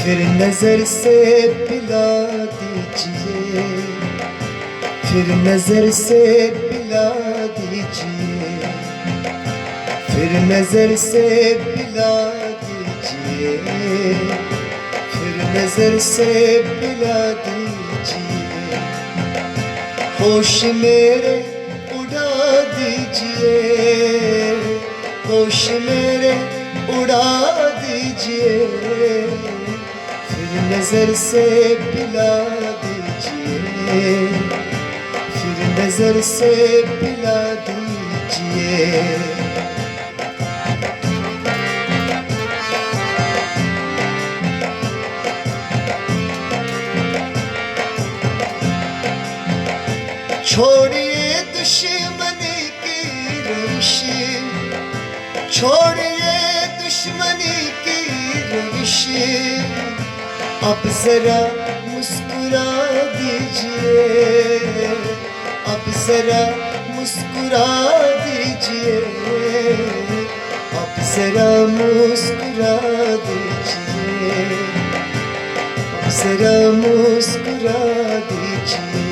फिर नजर से पिला दीजिए, फिर नजर से पिला दीजिए, फिर नजर से पिला दीजिए, फिर नजर से पिला दीजिए। होश मेरे उड़ा दीजिए, होश मेरे उड़ा दीजिए, फिर नजर से पिला दीजिए, फिर नजर से पिला दीजिए। छोड़िए दुश्मनी की रविश, छोड़िए दुश्मनी की रविश, अब जरा मुस्कुरा दीजिए, अब जरा मुस्कुरा दीजिए, अब जरा मुस्कुरा दीजिए, अब जरा मुस्कुरा दीजिए।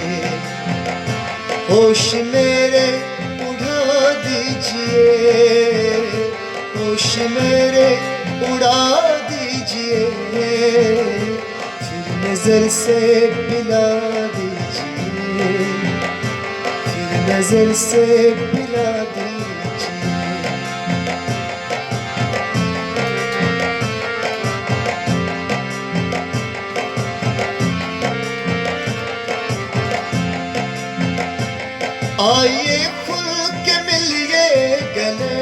होश मेरे उड़ा दीजिए, होश मेरे उड़ा दीजिए, फिर नजर से पिला दीजिए, फिर नजर से पिला दीजिए। आइए खुल के मिलिए गले,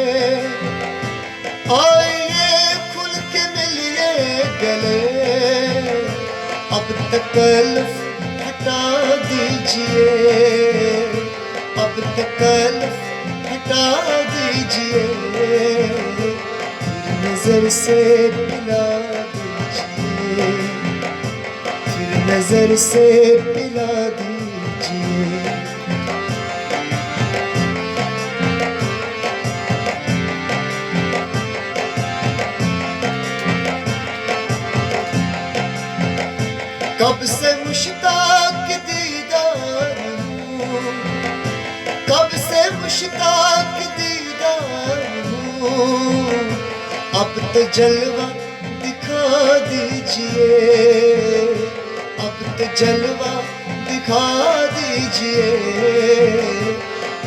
आइए खुल के मिलिए गले, अब तकल्फ हटा दीजिए, अब तकल्फ हटा दीजिए, फिर नजर से पिला दीजिए, फिर नजर से पिला दीजिए। कब से मुश्ताक दीदार हूँ, कब से मुश्ताक दीदार हूँ, अब तो जलवा दिखा दीजिए, अब तो जलवा दिखा दीजिए,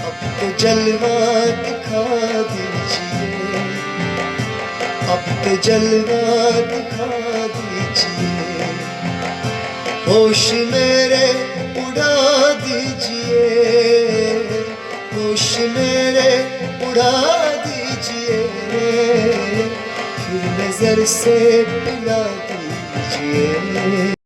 अब तो जलवा दिखा दीजिए, अब तो जलवा दिखा दीजिए। होश मेरे उड़ा दीजिए, होश मेरे उड़ा दीजिए, फिर नजर से पिला दीजिए।